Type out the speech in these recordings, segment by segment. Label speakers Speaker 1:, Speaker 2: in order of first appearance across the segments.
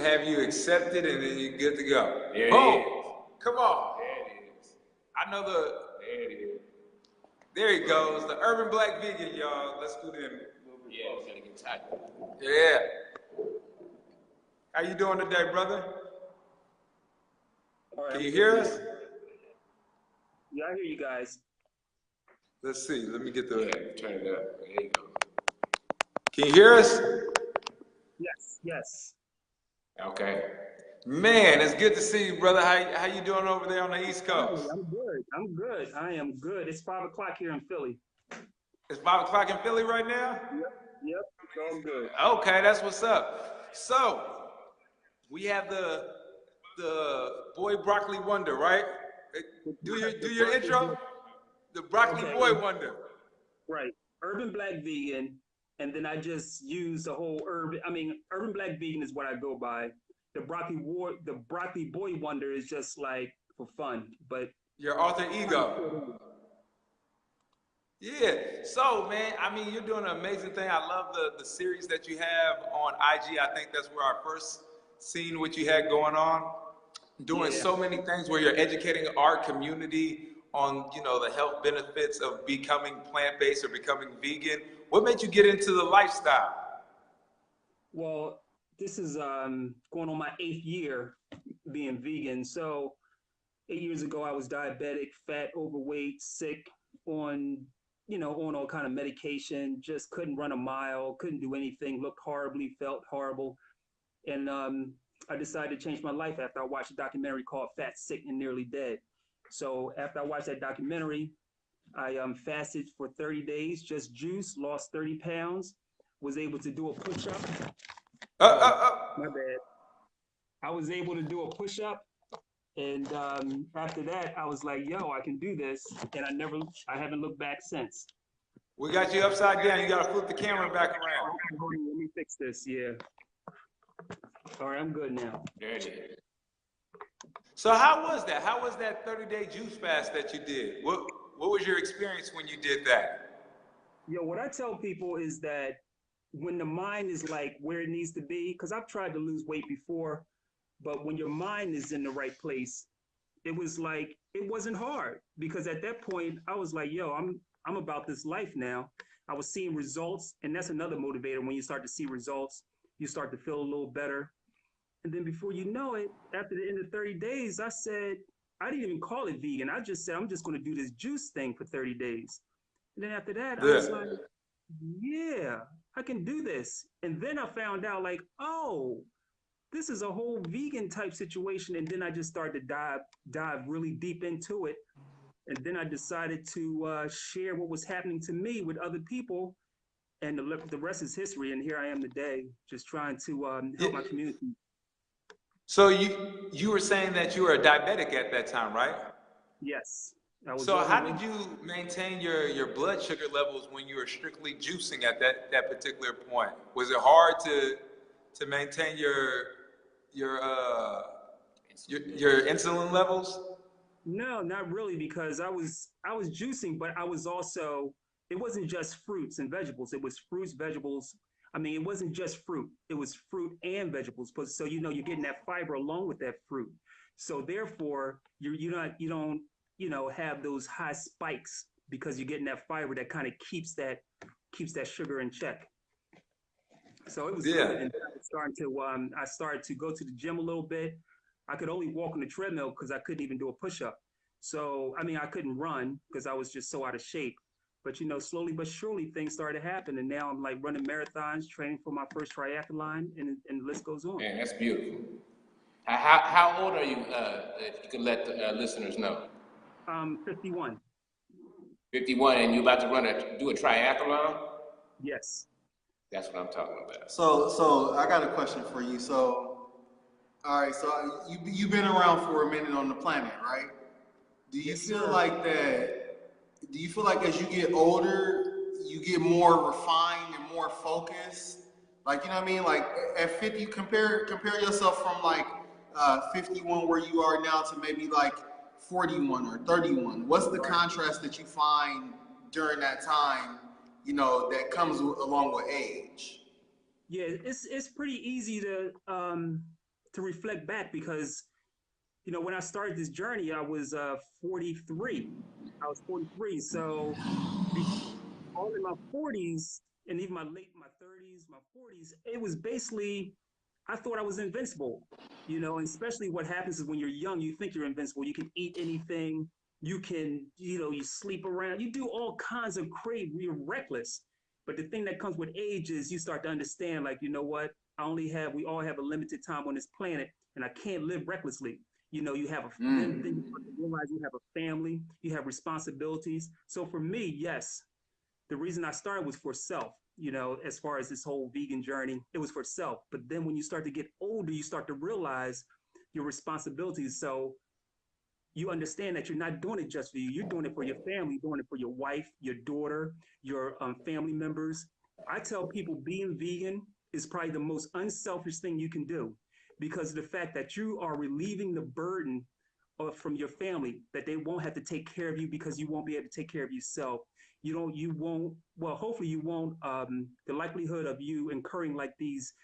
Speaker 1: have you accepted, and then you're good to go.
Speaker 2: There
Speaker 1: Boom!
Speaker 2: it is.
Speaker 1: Come on.
Speaker 2: There it is.
Speaker 1: I know
Speaker 2: There it is.
Speaker 1: there he goes, the urban black vegan, y'all. Let's do them.
Speaker 2: Yeah, it's gonna get tight.
Speaker 1: Yeah. How you doing today, brother?
Speaker 3: Right,
Speaker 1: Can you hear us?
Speaker 3: Yeah, I hear you guys.
Speaker 1: Let's see. Let me get the.
Speaker 2: Yeah, turn it up. There you go.
Speaker 1: Can you hear us?
Speaker 3: Yes, yes.
Speaker 2: Okay.
Speaker 1: Man, it's good to see you, brother. How you doing over there on the East Coast?
Speaker 3: I'm good. I'm good. I am good. It's 5 o'clock here in Philly.
Speaker 1: It's 5 o'clock in Philly right now?
Speaker 3: Yep. It's all good.
Speaker 1: Okay, that's what's up. So, we have the boy Broccoli Wonder, right? Do your intro. The Broccoli Boy Wonder.
Speaker 3: Right. Urban Black Vegan, and then I just use the whole Urban Black Vegan is what I go by. The Broccoli Boy Wonder is just like for fun, but
Speaker 1: your alter ego. Yeah. So, man, I mean, you're doing an amazing thing. I love the series that you have on IG. I think that's where I first seen what you had going on. Doing so many things where you're educating our community on, you know, the health benefits of becoming plant-based or becoming vegan. What made you get into the lifestyle?
Speaker 3: Well, this is going on my 8th year being vegan. So 8 years ago, I was diabetic, fat, overweight, sick, on all kind of medication, just couldn't run a mile, couldn't do anything, looked horribly, felt horrible. And I decided to change my life after I watched a documentary called Fat, Sick, and Nearly Dead. So after I watched that documentary, I fasted for 30 days, just juice, lost 30 pounds, was able to do a push-up. My bad. I was able to do a push-up. And after that, I was like, yo, I can do this. And I haven't looked back since.
Speaker 1: We got you upside down. You got to flip the camera back around.
Speaker 3: Okay, hold on, let me fix this. Yeah. All right, I'm good now.
Speaker 2: There it is.
Speaker 1: So how was that? How was that 30-day juice fast that you did? What was your experience when you did that?
Speaker 3: Yo, what I tell people is that when the mind is like where it needs to be, because I've tried to lose weight before, but when your mind is in the right place, it was like, it wasn't hard, because at that point I was like, yo, I'm about this life now. I was seeing results, and that's another motivator. When you start to see results, you start to feel a little better. And then before you know it, after the end of 30 days, I said, I didn't even call it vegan. I just said, I'm just going to do this juice thing for 30 days. And then after that, I was like, yeah, I can do this. And then I found out like, oh, this is a whole vegan type situation. And then I just started to dive really deep into it. And then I decided to share what was happening to me with other people. And the rest is history. And here I am today, just trying to help my community.
Speaker 1: So you were saying that you were a diabetic at that time, right?
Speaker 3: Yes.
Speaker 1: So how did you maintain your blood sugar levels when you were strictly juicing at that particular point? Was it hard to maintain your insulin levels?
Speaker 3: No, not really, because I was juicing, but I was also, it wasn't just fruits and vegetables. It was fruits, vegetables. I mean, it wasn't just fruit. It was fruit and vegetables. So you're getting that fiber along with that fruit. So therefore, you don't have those high spikes, because you're getting that fiber that kind of keeps that sugar in check. So it was good. And I started to go to the gym a little bit. I could only walk on the treadmill because I couldn't even do a push-up. So, I mean, I couldn't run because I was just so out of shape. But, slowly but surely things started to happen. And now I'm like running marathons, training for my first triathlon, and the list goes on.
Speaker 2: Man, that's beautiful. How old are you, if you could let the listeners know?
Speaker 3: 51.
Speaker 2: 51, and you're about to do a triathlon?
Speaker 3: Yes.
Speaker 2: That's what I'm talking about.
Speaker 4: So I got a question for you. So, all right, so you've been around for a minute on the planet, right? Do you feel like that? Do you feel like as you get older, you get more refined and more focused? Like, you know what I mean? Like at 50, compare yourself from like 51 where you are now to maybe like 41 or 31. What's the contrast that you find during that time, that comes along with age?
Speaker 3: Yeah, it's pretty easy to to reflect back because, when I started this journey, I was 43. I was 43. So all in my 40s and even my 30s, my 40s, it was basically, I thought I was invincible, and especially what happens is when you're young, you think you're invincible. You can eat anything. You can, you sleep around. You do all kinds of crazy, you're reckless. But the thing that comes with age is you start to understand, like, you know what? We all have a limited time on this planet, and I can't live recklessly. You have then you start to realize you have a family, you have responsibilities. So for me, yes, the reason I started was for self, as far as this whole vegan journey, it was for self. But then when you start to get older, you start to realize your responsibilities. So you understand that you're not doing it just for you. You're doing it for your family, doing it for your wife, your daughter, your family members. I tell people being vegan is probably the most unselfish thing you can do because of the fact that you are relieving the burden from your family, that they won't have to take care of you because you won't be able to take care of yourself. Hopefully you won't, the likelihood of you incurring like these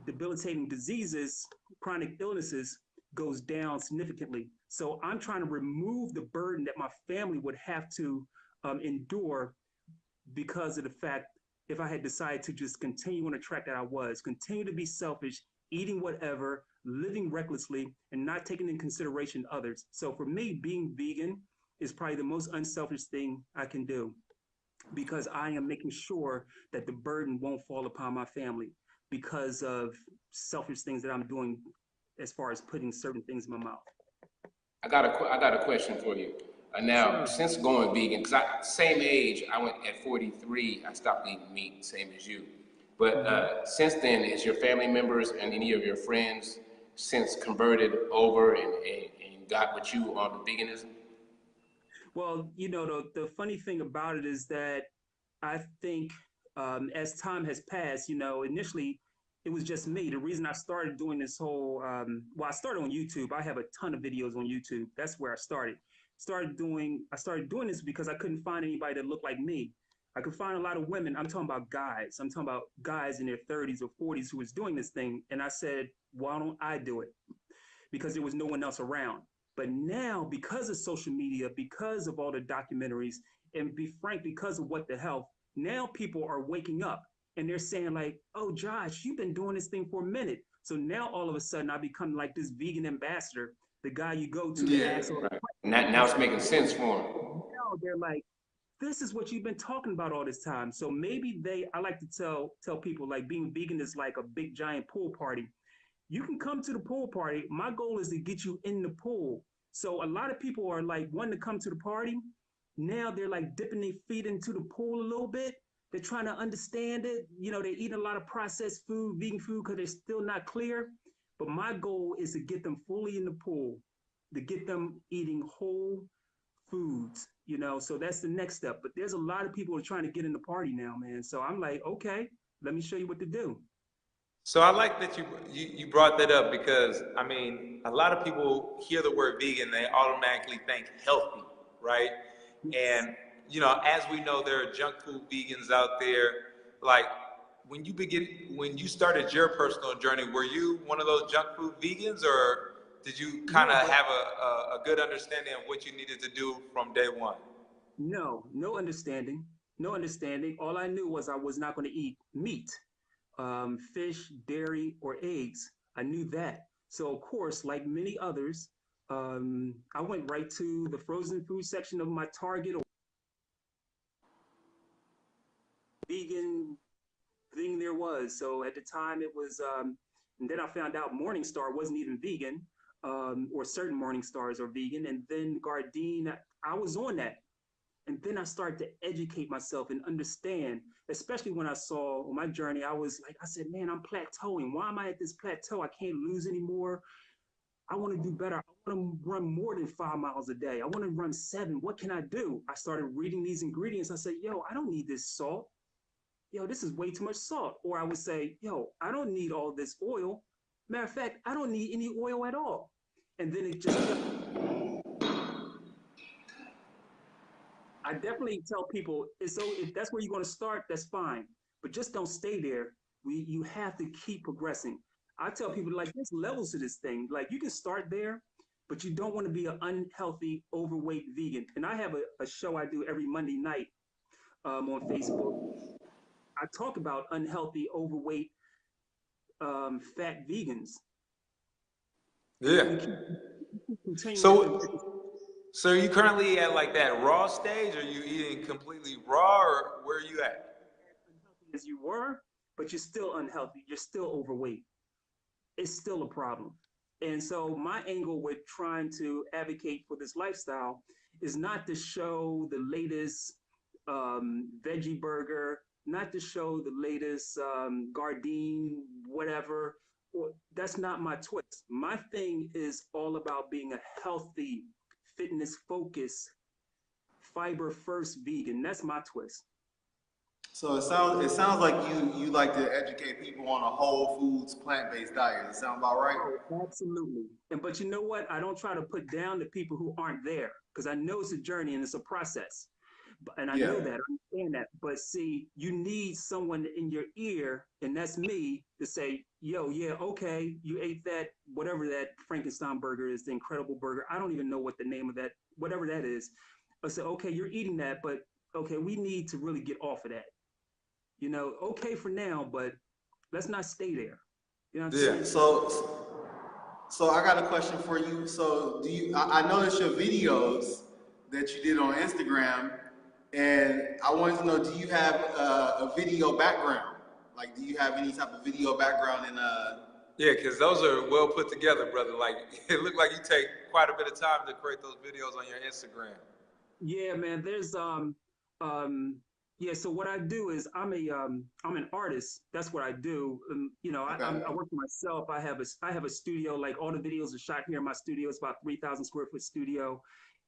Speaker 3: debilitating diseases, chronic illnesses goes down significantly. So I'm trying to remove the burden that my family would have to endure because of the fact if I had decided to just continue on the track that I was, continue to be selfish, eating whatever, living recklessly, and not taking into consideration others. So for me, being vegan is probably the most unselfish thing I can do because I am making sure that the burden won't fall upon my family because of selfish things that I'm doing as far as putting certain things in my mouth.
Speaker 2: I got a question for you. Now,
Speaker 3: Sure.
Speaker 2: since going vegan, because same age, I went at 43, I stopped eating meat, same as you. But since then, is your family members and any of your friends since converted over and got with you on the veganism?
Speaker 3: Well, the funny thing about it is that I think as time has passed, initially it was just me. The reason I started doing this whole, I started on YouTube. I have a ton of videos on YouTube. That's where I started. I started doing this because I couldn't find anybody that looked like me. I could find a lot of women. I'm talking about guys. I'm talking about guys in their 30s or 40s who was doing this thing. And I said, why don't I do it? Because there was no one else around. But now, because of social media, because of all the documentaries, and be frank, because of What the Health, now people are waking up and they're saying like, oh, Josh, you've been doing this thing for a minute. So now all of a sudden I become like this vegan ambassador, the guy you go to ask all the
Speaker 2: Right.
Speaker 3: questions.
Speaker 2: Now it's making sense for them.
Speaker 3: Now they're like, this is what you've been talking about all this time. So maybe I like to tell people like being vegan is like a big giant pool party. You can come to the pool party. My goal is to get you in the pool. So a lot of people are like wanting to come to the party. Now they're like dipping their feet into the pool a little bit. They're trying to understand it. They're eating a lot of processed food, vegan food, because they're still not clear. But my goal is to get them fully in the pool, to get them eating whole foods, so that's the next step. But there's a lot of people who are trying to get in the party now, man. So I'm like, okay, let me show you what to do.
Speaker 1: So I like that you brought that up because I mean a lot of people hear the word vegan, they automatically think healthy, right? And as we know, there are junk food vegans out there. Like when you started your personal journey, were you one of those junk food vegans, or did you kind of have a good understanding of what you needed to do from day one?
Speaker 3: No understanding. No understanding. All I knew was I was not going to eat meat, fish, dairy, or eggs. I knew that. So, of course, like many others, I went right to the frozen food section of my Target or vegan thing there was. So at the time it was, and then I found out Morningstar wasn't even vegan, or certain Morningstars are vegan. And then Gardein, I was on that. And then I started to educate myself and understand, especially when I saw on my journey, I said, man, I'm plateauing. Why am I at this plateau? I can't lose anymore. I want to do better. I want to run more than 5 miles a day. I want to run 7. What can I do? I started reading these ingredients. I said, yo, I don't need this salt. Yo, this is way too much salt. Or I would say, yo, I don't need all this oil. Matter of fact, I don't need any oil at all. And then it just I definitely tell people, if that's where you're going to start, that's fine. But just don't stay there. You have to keep progressing. I tell people like there's levels to this thing. Like you can start there, but you don't want to be an unhealthy, overweight vegan. And I have a show I do every Monday night on Facebook. I talk about unhealthy, overweight, fat vegans.
Speaker 1: Yeah.
Speaker 3: We keep continuing
Speaker 1: So, so are you currently at like that raw stage? Are you eating completely raw, or where are you at?
Speaker 3: as you were, but you're still unhealthy. You're still overweight. It's still a problem. And so my angle with trying to advocate for this lifestyle is not to show the latest veggie burger, not to show the latest Gardein, whatever. That's not my twist. My thing is all about being a healthy, fitness focused, fiber first vegan. That's my twist.
Speaker 4: So it sounds like you like to educate people on a whole foods plant-based diet. Does that sound about right?
Speaker 3: Oh, absolutely. And but you know what? I don't try to put down the people who aren't there because I know it's a journey and it's a process. And I
Speaker 4: Yeah.
Speaker 3: know that, I understand that. But see, you need someone in your ear, and that's me, to say, yo, yeah, okay, you ate that, whatever that Frankenstein burger is, the incredible burger. I don't even know what the name of that, whatever that is. I said, okay, you're eating that, but okay, we need to really get off of that. You know, okay for now, but let's not stay there. You know what I'm
Speaker 1: Yeah.
Speaker 3: saying?
Speaker 4: So I got a question for you. So do you? I noticed your videos that you did on Instagram, and I wanted to know: do you have a video background? Like, do you have any type of video background in
Speaker 1: Yeah, because those are well put together, brother. Like it looked like you take quite a bit of time to create those videos on your Instagram.
Speaker 3: Yeah, man. There's um yeah. So what I do is I'm an artist. That's what I do. You know,
Speaker 4: Okay.
Speaker 3: I work for myself. I have a studio. Like all the videos are shot here in my studio. It's about 3,000 square foot studio,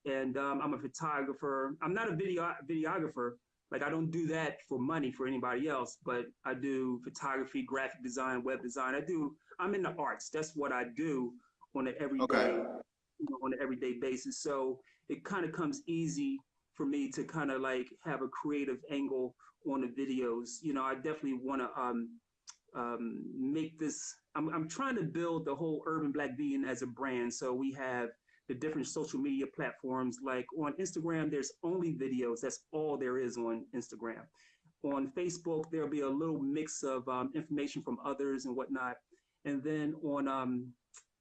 Speaker 3: and I'm a photographer. I'm not a videographer. Like I don't do that for money for anybody else, but I do photography, graphic design, web design. I'm in the arts. That's what I do on an
Speaker 4: Okay.
Speaker 3: everyday, on an everyday basis. So it kind of comes easy for me to kind of like have a creative angle on the videos. You know, I definitely want to make this. I'm trying to build the whole Urban Black Vegan as a brand. So we have the different social media platforms. Like on Instagram, there's only videos. That's all there is on Instagram. On Facebook, there'll be a little mix of information from others and whatnot. And then on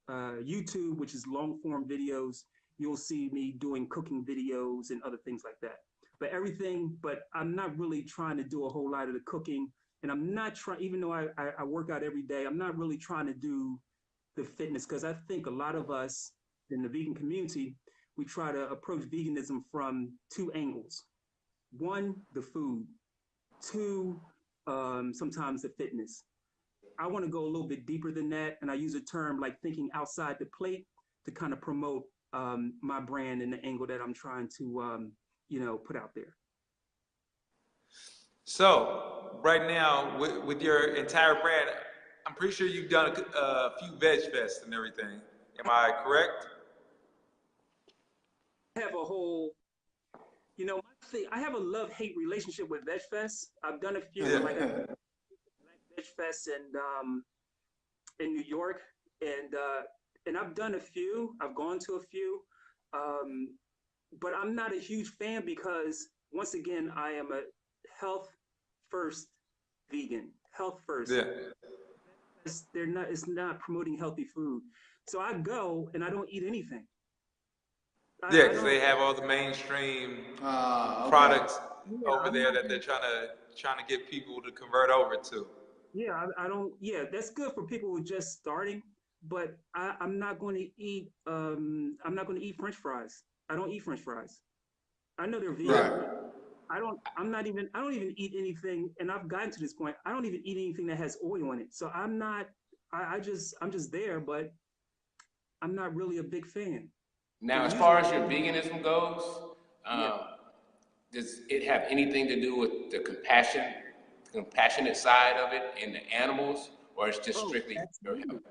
Speaker 3: YouTube, which is long form videos, you'll see me doing cooking videos and other things like that. But I'm not really trying to do a whole lot of the cooking. And I'm not trying, even though I work out every day, I'm not really trying to do the fitness because I think a lot of us in the vegan community, we try to approach veganism from two angles. One, the food. Two, sometimes the fitness. I want to go a little bit deeper than that, and I use a term like thinking outside the plate to kind of promote my brand and the angle that I'm trying to, put out there.
Speaker 1: So right now, with your entire brand, I'm pretty sure you've done a few veg fests and everything. Am I correct?
Speaker 3: I have a whole, my thing, I have a love-hate relationship with Veg Fest. I've done a few,
Speaker 1: Yeah.
Speaker 3: like a Black Veg Fest in New York, and I've done a few. I've gone to a few, but I'm not a huge fan because once again, I am a health first vegan. Health first.
Speaker 1: Yeah.
Speaker 3: It's not promoting healthy food. So I go and I don't eat anything.
Speaker 1: Yeah, because they have all the mainstream
Speaker 4: Okay.
Speaker 1: products
Speaker 3: Yeah,
Speaker 1: over there that they're trying to get people to convert over to.
Speaker 3: Yeah, I don't. Yeah, that's good for people who are just starting. But I'm not going to eat. I'm not going to eat French fries. I don't eat French fries. I know they're vegan.
Speaker 4: Right.
Speaker 3: I don't. I'm not even. I don't even eat anything. And I've gotten to this point. I don't even eat anything that has oil in it. So I'm not. I'm just there, but I'm not really a big fan.
Speaker 2: Now,
Speaker 3: And
Speaker 2: as far as
Speaker 3: usually,
Speaker 2: your veganism goes,
Speaker 3: yeah.
Speaker 2: does it have anything to do with the compassionate side of it in the animals, or it's just
Speaker 3: Oh,
Speaker 2: strictly your
Speaker 3: absolutely.
Speaker 2: health?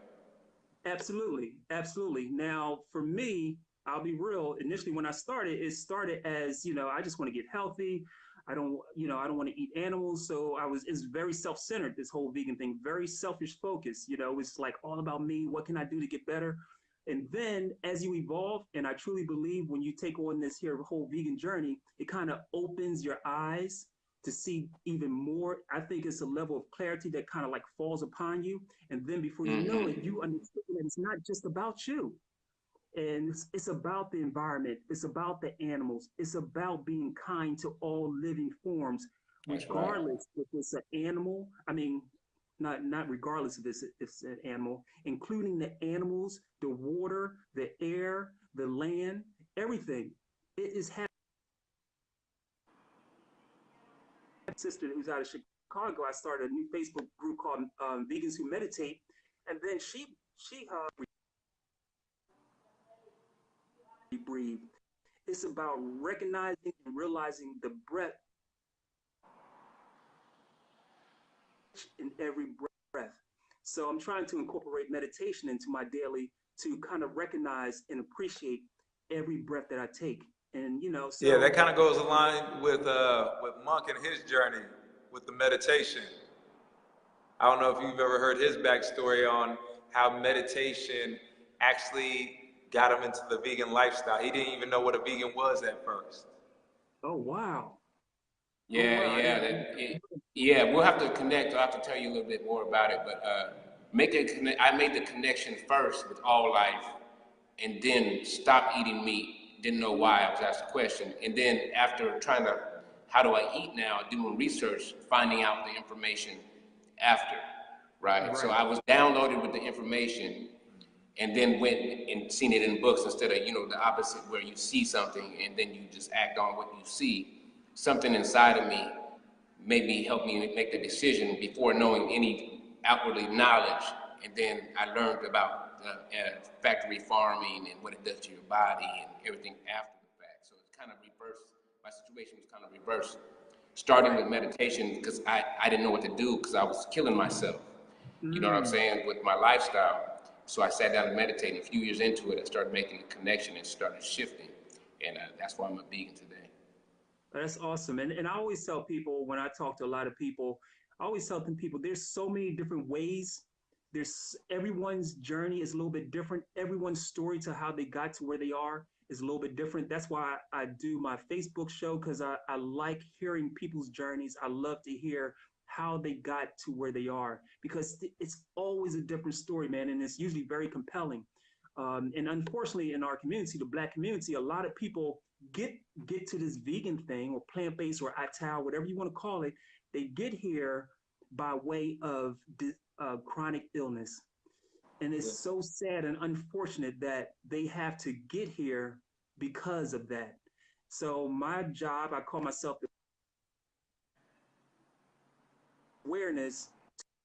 Speaker 3: Absolutely, absolutely. Now, for me, I'll be real. Initially, when I started, it started as, I just want to get healthy. I don't, I don't want to eat animals. So it's very self-centered, this whole vegan thing, very selfish focus. It's like all about me. What can I do to get better? And then as you evolve, and I truly believe when you take on this here whole vegan journey, it kind of opens your eyes to see even more. I think it's a level of clarity that kind of like falls upon you. And then before you know it, you understand that it's not just about you. And it's about the environment. It's about the animals. It's about being kind to all living forms,
Speaker 2: That's right.
Speaker 3: regardless if it's an animal. I mean, not regardless if it's an animal, including the animals, the water, the air, the land, everything. It is having a sister who's out of Chicago. I started a new Facebook group called Vegans Who Meditate, and then she breathe. It's about recognizing and realizing the breath in every breath. So I'm trying to incorporate meditation into my daily to kind of recognize and appreciate every breath that I take. And so
Speaker 1: Yeah, that kind of goes aligned with Monk and his journey with the meditation. I don't know if you've ever heard his backstory on how meditation actually got him into the vegan lifestyle. He didn't even know what a vegan was at first.
Speaker 3: Oh wow.
Speaker 2: Yeah,
Speaker 3: Oh, wow.
Speaker 2: yeah. We'll have to connect. I'll have to tell you a little bit more about it. But I made the connection first with all life, and then stopped eating meat. Didn't know why. I was asked a question, and then after trying to, how do I eat now? Doing research, finding out the information after, right? So I was downloaded with the information, and then went and seen it in books instead of the opposite, where you see something and then you just act on what you see. Something inside of me made me help me make the decision before knowing any outwardly knowledge. And then I learned about factory farming and what it does to your body and everything after the fact. So it's kind of reversed. My situation was kind of reversed. Starting with meditation because I didn't know what to do because I was killing myself. You know what I'm saying? With my lifestyle. So I sat down and meditated. A few years into it, I started making a connection and started shifting. And that's why I'm a vegan today.
Speaker 3: That's awesome. And I always tell people when I talk to a lot of people, I always tell them people there's so many different ways. Everyone's journey is a little bit different. Everyone's story to how they got to where they are is a little bit different. That's why I do my Facebook show, because I like hearing people's journeys. I love to hear how they got to where they are, because it's always a different story, man. And it's usually very compelling. And unfortunately, in our community, the Black community, a lot of people get to this vegan thing or plant-based or ITAL, whatever you want to call it. They get here by way of chronic illness. And it's so sad and unfortunate that they have to get here because of that. So my job, I call myself the awareness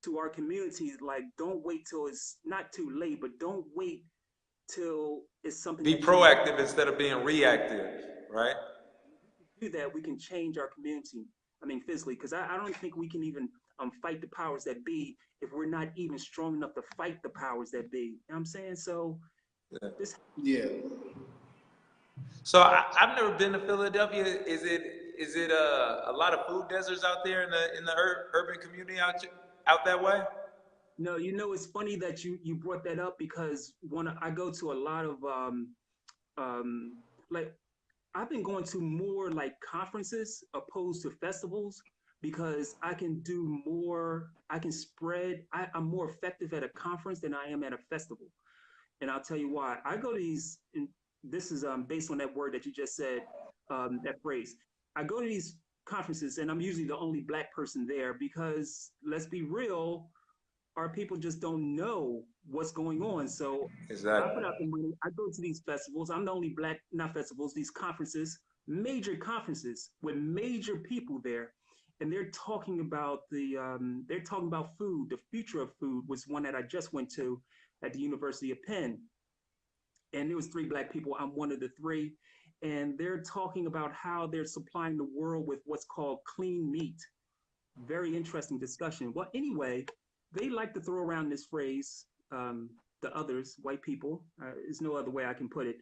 Speaker 3: to our community. Like, don't wait till it's not too late, but don't wait till it's something.
Speaker 1: Be proactive instead of being reactive, right?
Speaker 3: Do that, we can change our community. I mean, physically, because I don't think we can even fight the powers that be if we're not even strong enough to fight the powers that be. You know what I'm saying? So,
Speaker 1: So I've never been to Philadelphia. Is it a lot of food deserts out there in the urban community out that way?
Speaker 3: No, it's funny that you brought that up, because I go to a lot of like, I've been going to more like conferences opposed to festivals, because I can do more. I can spread. I'm more effective at a conference than I am at a festival, and I'll tell you why. I go to these. And this is based on that word that you just said, that phrase. I go to these conferences, and I'm usually the only Black person there, because let's be real, our people just don't know what's going on. So
Speaker 1: exactly.
Speaker 3: I put out the money. I go to these festivals. I'm the only Black, not festivals, these conferences, major conferences with major people there. And they're talking about they're talking about food. The future of food was one that I just went to at the University of Penn. And there was 3 Black people. I'm one of the 3. And they're talking about how they're supplying the world with what's called clean meat. Very interesting discussion. Well, anyway, they like to throw around this phrase, the others, white people, there's no other way I can put it,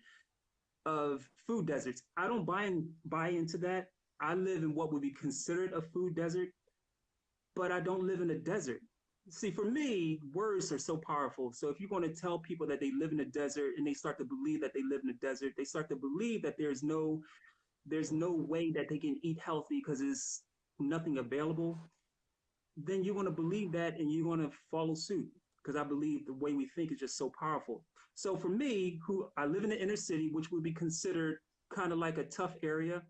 Speaker 3: of food deserts. I don't buy into that. I live in what would be considered a food desert, but I don't live in a desert. See, for me, words are so powerful. So if you're going to tell people that they live in a desert and they start to believe that they live in a desert, they start to believe that there's no way that they can eat healthy because there's nothing available, then you're going to believe that and you're going to follow suit because I believe the way we think is just so powerful. So for me, who I live in the inner city, which would be considered kind of like a tough area,